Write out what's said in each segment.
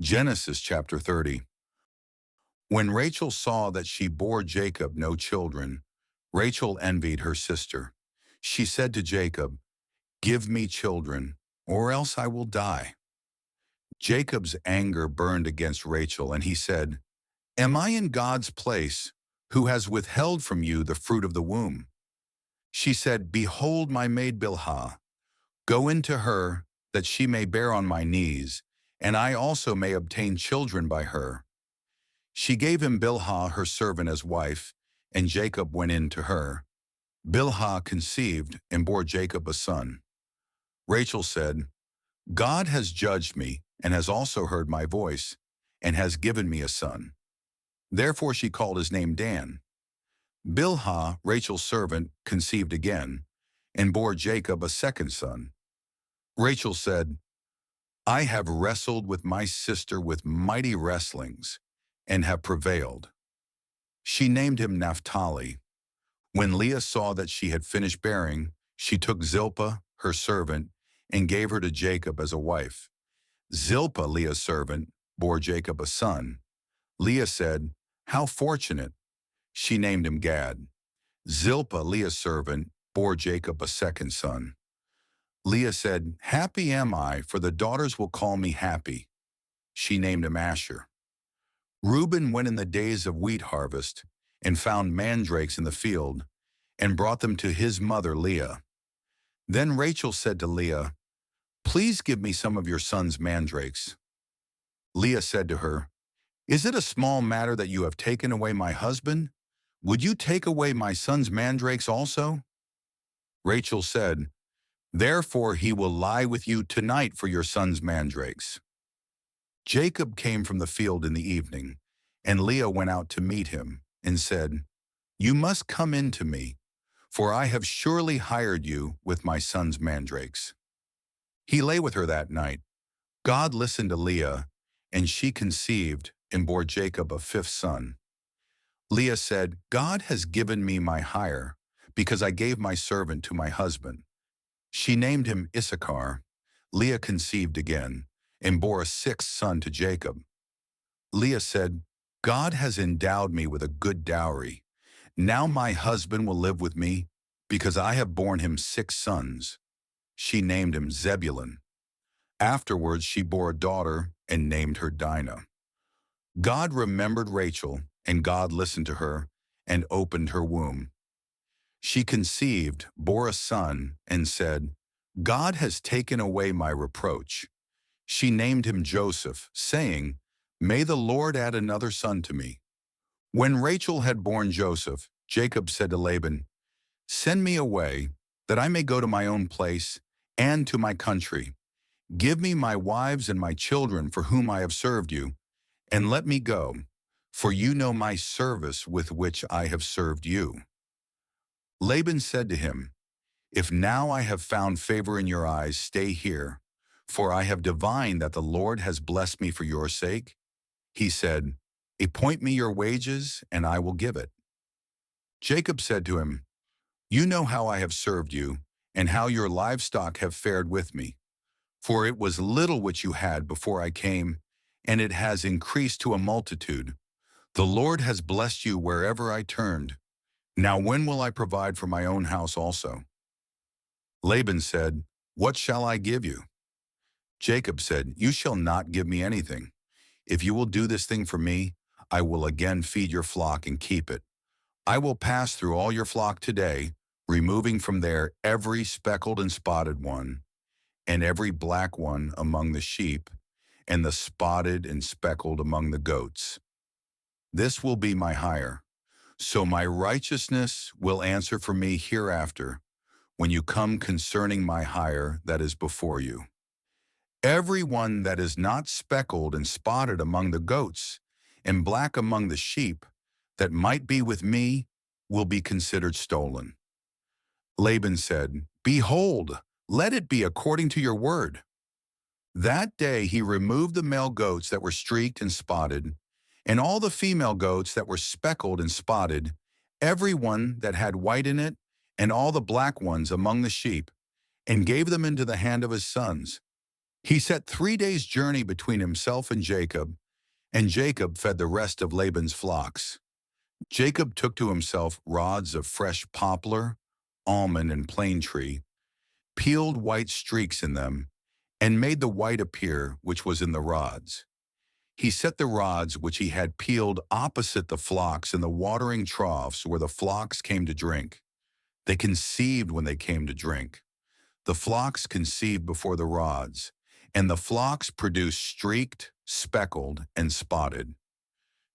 Genesis chapter 30. When Rachel saw that she bore Jacob no children, Rachel envied her sister. She said to Jacob, "Give me children, or else I will die." Jacob's anger burned against Rachel, and he said, "Am I in God's place, who has withheld from you the fruit of the womb?" She said, "Behold my maid Bilhah. Go into her, that she may bear on my knees, and I also may obtain children by her." She gave him Bilhah her servant as wife, and Jacob went in to her. Bilhah conceived and bore Jacob a son. Rachel said, "God has judged me and has also heard my voice, and has given me a son." Therefore she called his name Dan. Bilhah, Rachel's servant, conceived again, and bore Jacob a second son. Rachel said, "I have wrestled with my sister with mighty wrestlings, and have prevailed." She named him Naphtali. When Leah saw that she had finished bearing, she took Zilpah, her servant, and gave her to Jacob as a wife. Zilpah, Leah's servant, bore Jacob a son. Leah said, "How fortunate!" She named him Gad. Zilpah, Leah's servant, bore Jacob a second son. Leah said, "Happy am I, for the daughters will call me happy." She named him Asher. Reuben went in the days of wheat harvest and found mandrakes in the field and brought them to his mother Leah. Then Rachel said to Leah, "Please give me some of your son's mandrakes." Leah said to her, "Is it a small matter that you have taken away my husband? Would you take away my son's mandrakes also?" Rachel said, "Therefore he will lie with you tonight for your son's mandrakes." Jacob came from the field in the evening, and Leah went out to meet him and said, "You must come in to me, for I have surely hired you with my son's mandrakes." He lay with her that night. God listened to Leah, and she conceived and bore Jacob a fifth son. Leah said, "God has given me my hire, because I gave my servant to my husband." She named him Issachar. Leah conceived again, and bore a sixth son to Jacob. Leah said, "God has endowed me with a good dowry. Now my husband will live with me, because I have borne him six sons." She named him Zebulun. Afterwards she bore a daughter and named her Dinah. God remembered Rachel, and God listened to her and opened her womb. She conceived, bore a son, and said, "God has taken away my reproach." She named him Joseph, saying, "May the Lord add another son to me." When Rachel had borne Joseph, Jacob said to Laban, "Send me away, that I may go to my own place and to my country. Give me my wives and my children for whom I have served you, and let me go, for you know my service with which I have served you." Laban said to him, "If now I have found favor in your eyes, stay here, for I have divined that the Lord has blessed me for your sake." He said, "Appoint me your wages, and I will give it." Jacob said to him, "You know how I have served you, and how your livestock have fared with me. For it was little which you had before I came, and it has increased to a multitude. The Lord has blessed you wherever I turned. Now when will I provide for my own house also?" Laban said, "What shall I give you?" Jacob said, "You shall not give me anything. If you will do this thing for me, I will again feed your flock and keep it. I will pass through all your flock today, removing from there every speckled and spotted one, and every black one among the sheep, and the spotted and speckled among the goats. This will be my hire. So my righteousness will answer for me hereafter, when you come concerning my hire that is before you. Every one that is not speckled and spotted among the goats, and black among the sheep, that might be with me, will be considered stolen." Laban said, "Behold, let it be according to your word." That day he removed the male goats that were streaked and spotted, and all the female goats that were speckled and spotted, every one that had white in it, and all the black ones among the sheep, and gave them into the hand of his sons. He set 3 days' journey between himself and Jacob fed the rest of Laban's flocks. Jacob took to himself rods of fresh poplar, almond, and plane tree, peeled white streaks in them, and made the white appear which was in the rods. He set the rods which he had peeled opposite the flocks in the watering troughs where the flocks came to drink. They conceived when they came to drink. The flocks conceived before the rods, and the flocks produced streaked, speckled, and spotted.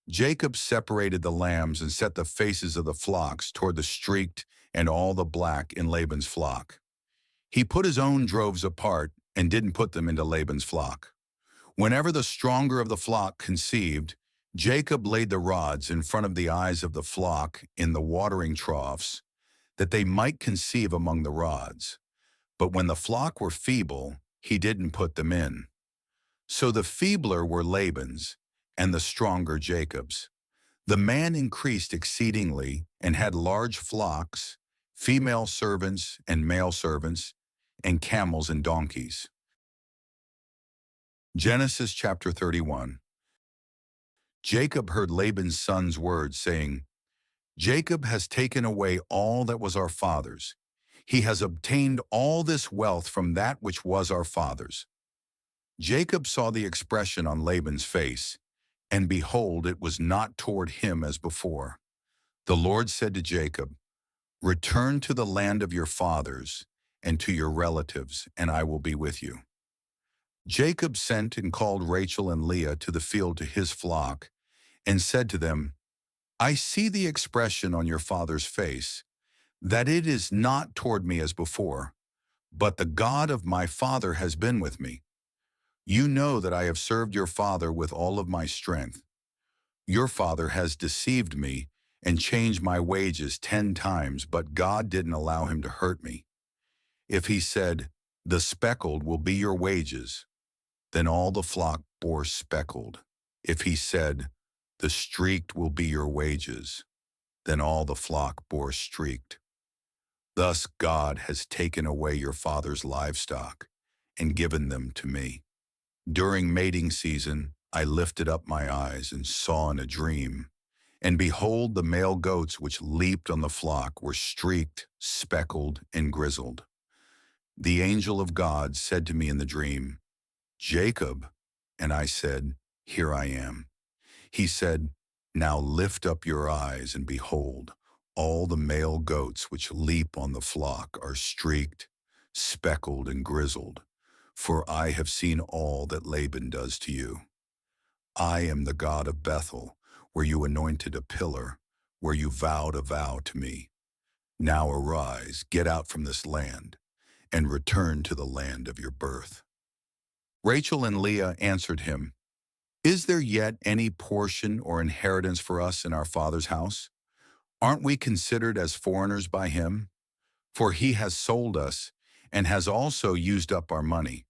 Jacob separated the lambs and set the faces of the flocks toward the streaked and all the black in Laban's flock. He put his own droves apart and didn't put them into Laban's flock. Whenever the stronger of the flock conceived, Jacob laid the rods in front of the eyes of the flock in the watering troughs, that they might conceive among the rods. But when the flock were feeble, he didn't put them in. So the feebler were Laban's, and the stronger Jacob's. The man increased exceedingly and had large flocks, female servants and male servants, and camels and donkeys. Genesis chapter 31. Jacob heard Laban's son's words, saying, Jacob has taken away all that was our father's. He has obtained all this wealth from that which was our father's. Jacob saw the expression on Laban's face, and behold, it was not toward him as before. The Lord said to Jacob, Return to the land of your fathers and to your relatives, and I will be with you. Jacob sent and called Rachel and Leah to the field to his flock, and said to them, I see the expression on your father's face, that it is not toward me as before, but the God of my father has been with me. You know that I have served your father with all of my strength. Your father has deceived me and changed my wages 10 times, but God didn't allow him to hurt me. If he said, The speckled will be your wages, then all the flock bore speckled. If he said, The streaked will be your wages, then all the flock bore streaked. Thus God has taken away your father's livestock and given them to me. During mating season, I lifted up my eyes and saw in a dream, and behold, the male goats which leaped on the flock were streaked, speckled, and grizzled. The angel of God said to me in the dream, Jacob, and I said, Here I am. He said, Now lift up your eyes and behold, all the male goats which leap on the flock are streaked, speckled, and grizzled, for I have seen all that Laban does to you. I am the God of Bethel, where you anointed a pillar, where you vowed a vow to me. Now arise, get out from this land, and return to the land of your birth. Rachel and Leah answered him, Is there yet any portion or inheritance for us in our father's house? Aren't we considered as foreigners by him? For he has sold us and has also used up our money.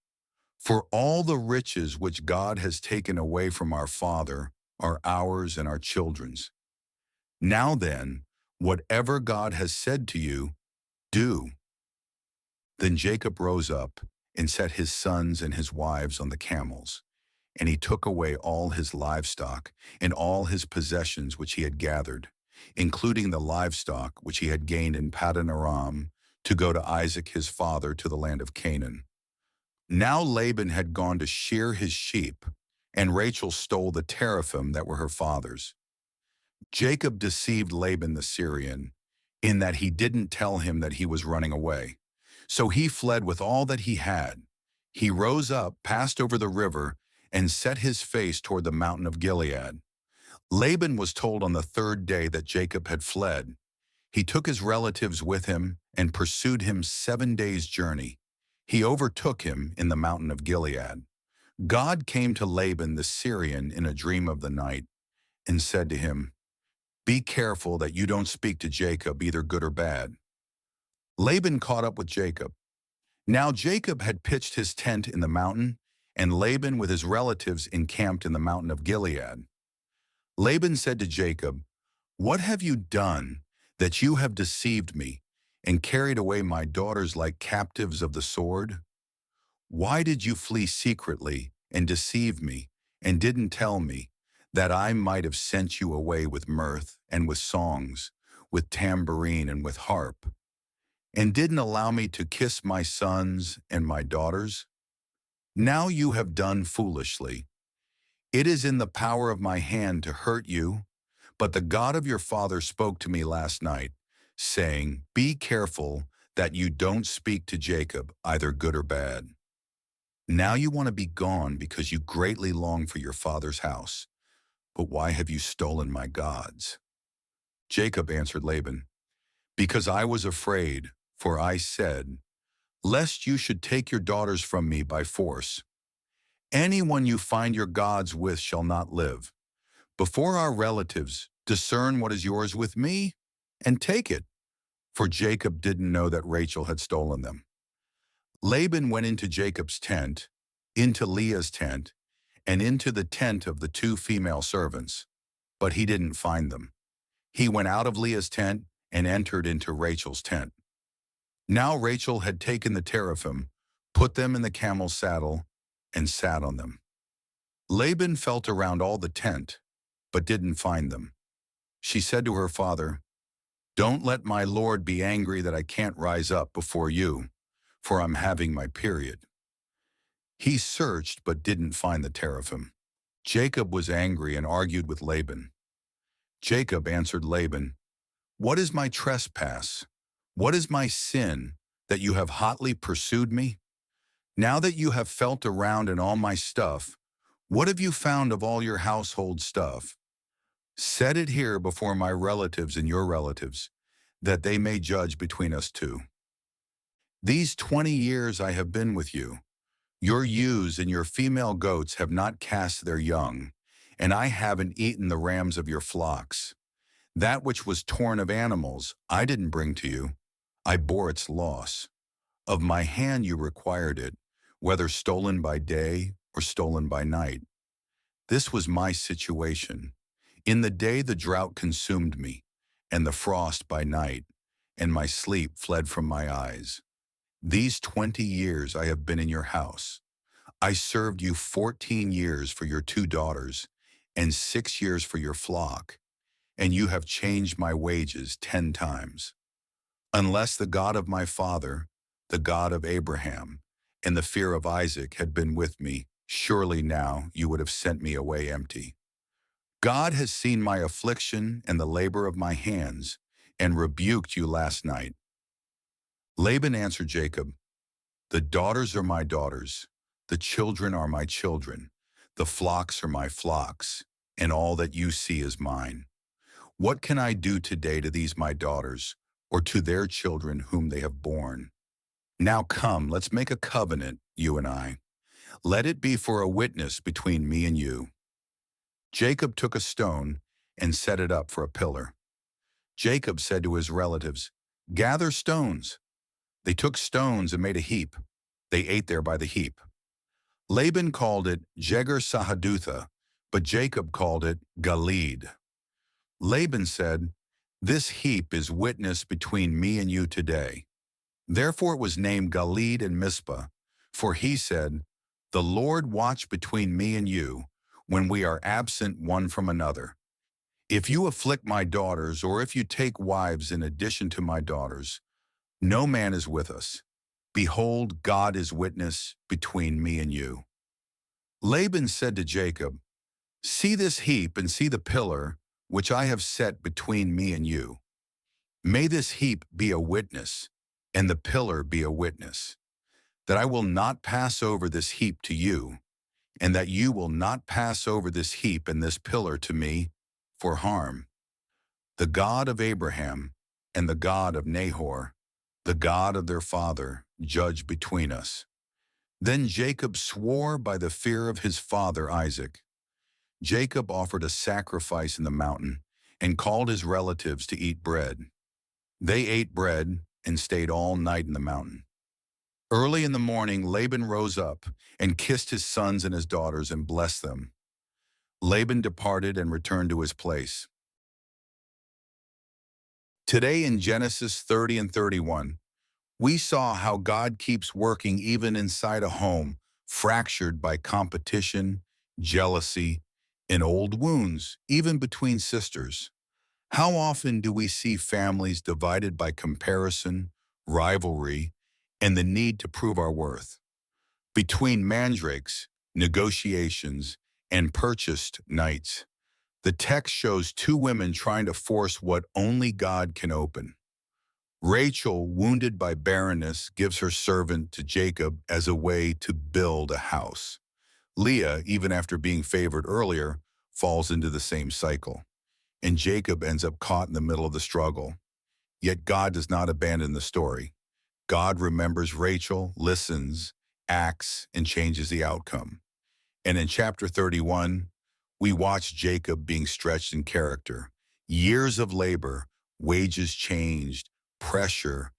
For all the riches which God has taken away from our father are ours and our children's. Now then, whatever God has said to you, do. Then Jacob rose up and set his sons and his wives on the camels, and he took away all his livestock and all his possessions which he had gathered, including the livestock which he had gained in Paddan Aram, to go to Isaac his father to the land of Canaan. Now Laban had gone to shear his sheep, and Rachel stole the teraphim that were her father's. Jacob deceived Laban the Syrian, in that he didn't tell him that he was running away. So he fled with all that he had. He rose up, passed over the river, and set his face toward the mountain of Gilead. Laban was told on the 3rd day that Jacob had fled. He took his relatives with him and pursued him 7 days' journey. He overtook him in the mountain of Gilead. God came to Laban the Syrian in a dream of the night and said to him, Be careful that you don't speak to Jacob, either good or bad. Laban caught up with Jacob. Now Jacob had pitched his tent in the mountain, and Laban with his relatives encamped in the mountain of Gilead. Laban said to Jacob, What have you done that you have deceived me and carried away my daughters like captives of the sword? Why did you flee secretly and deceive me, and didn't tell me, that I might have sent you away with mirth and with songs, with tambourine and with harp, and didn't allow me to kiss my sons and my daughters? Now you have done foolishly. It is in the power of my hand to hurt you, but the God of your father spoke to me last night, saying, be careful that you don't speak to Jacob, either good or bad. Now you want to be gone because you greatly long for your father's house. But why have you stolen my gods? Jacob answered Laban, because I was afraid, for I said, lest you should take your daughters from me by force. Anyone you find your gods with shall not live. Before our relatives, discern what is yours with me, and take it. For Jacob didn't know that Rachel had stolen them. Laban went into Jacob's tent, into Leah's tent, and into the tent of the two female servants, but he didn't find them. He went out of Leah's tent and entered into Rachel's tent. Now Rachel had taken the teraphim, put them in the camel's saddle, and sat on them. Laban felt around all the tent, but didn't find them. She said to her father, don't let my lord be angry that I can't rise up before you, for I'm having my period. He searched but didn't find the teraphim. Jacob was angry and argued with Laban. Jacob answered Laban, what is my trespass? What is my sin that you have hotly pursued me? Now that you have felt around in all my stuff, what have you found of all your household stuff? Set it here before my relatives and your relatives, that they may judge between us two. These 20 years I have been with you. Your ewes and your female goats have not cast their young, and I haven't eaten the rams of your flocks. That which was torn of animals I didn't bring to you. I bore its loss. Of my hand you required it, whether stolen by day or stolen by night. This was my situation. In the day the drought consumed me, and the frost by night, and my sleep fled from my eyes. These 20 years I have been in your house. I served you 14 years for your two daughters, and 6 years for your flock, and you have changed my wages 10 times. Unless the God of my father, the God of Abraham, and the fear of Isaac had been with me, surely now you would have sent me away empty. God has seen my affliction and the labor of my hands, and rebuked you last night. Laban answered Jacob, the daughters are my daughters, the children are my children, the flocks are my flocks, and all that you see is mine. What can I do today to these my daughters, or to their children whom they have borne? Now come, let's make a covenant, you and I. Let it be for a witness between me and you. Jacob took a stone and set it up for a pillar. Jacob said to his relatives, gather stones. They took stones and made a heap. They ate there by the heap. Laban called it Jegar-Sahadutha, but Jacob called it Galeed. Laban said, this heap is witness between me and you today. Therefore it was named Galeed and Mizpah, for he said, the Lord watch between me and you, when we are absent one from another. If you afflict my daughters, or if you take wives in addition to my daughters, no man is with us. Behold, God is witness between me and you. Laban said to Jacob, see this heap and see the pillar which I have set between me and you. May this heap be a witness, and the pillar be a witness, that I will not pass over this heap to you, and that you will not pass over this heap and this pillar to me for harm. The God of Abraham and the God of Nahor, the God of their father, judge between us. Then Jacob swore by the fear of his father Isaac. Jacob offered a sacrifice in the mountain and called his relatives to eat bread. They ate bread and stayed all night in the mountain. Early in the morning, Laban rose up and kissed his sons and his daughters and blessed them. Laban departed and returned to his place. Today in Genesis 30 and 31, We saw how God keeps working even inside a home fractured by competition, jealousy, and old wounds, even between sisters. How often do we see families divided by comparison, rivalry, and the need to prove our worth? Between mandrakes, negotiations, and purchased nights, the text shows two women trying to force what only God can open. Rachel, wounded by barrenness, gives her servant to Jacob as a way to build a house. Leah, even after being favored earlier, falls into the same cycle, and Jacob ends up caught in the middle of the struggle. Yet God does not abandon the story. God remembers Rachel, listens, acts, and changes the outcome. And in chapter 31, we watch Jacob being stretched in character. Years of labor, wages changed, pressure,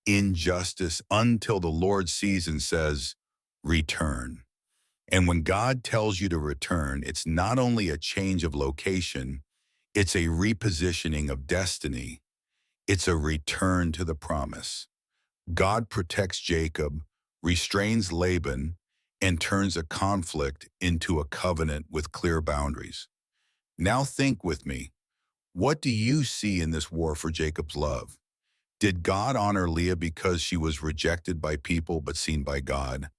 injustice, until the Lord sees and says, return. And when God tells you to return, it's not only a change of location, it's a repositioning of destiny. It's a return to the promise. God protects Jacob, restrains Laban, and turns a conflict into a covenant with clear boundaries. Now think with me. What do you see in this war for Jacob's love? Did God honor Leah because she was rejected by people but seen by God?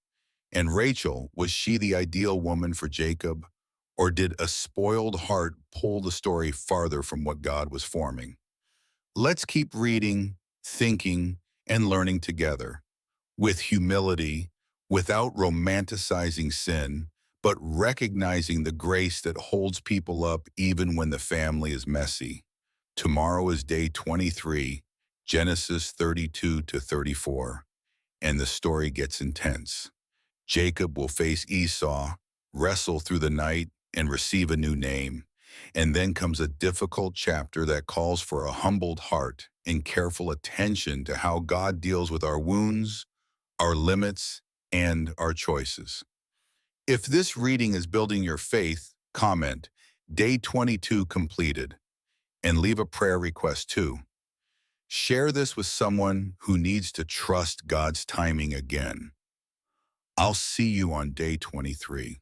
And Rachel, was she the ideal woman for Jacob? Or did a spoiled heart pull the story farther from what God was forming? Let's keep reading, thinking, and learning together with humility, without romanticizing sin, but recognizing the grace that holds people up even when the family is messy. Tomorrow is day 23, Genesis 32 to 34, and the story gets intense. Jacob will face Esau, wrestle through the night, and receive a new name. And then comes a difficult chapter that calls for a humbled heart and careful attention to how God deals with our wounds, our limits, and our choices. If this reading is building your faith, comment, Day 22 completed, and leave a prayer request too. Share this with someone who needs to trust God's timing again. I'll see you on day 23.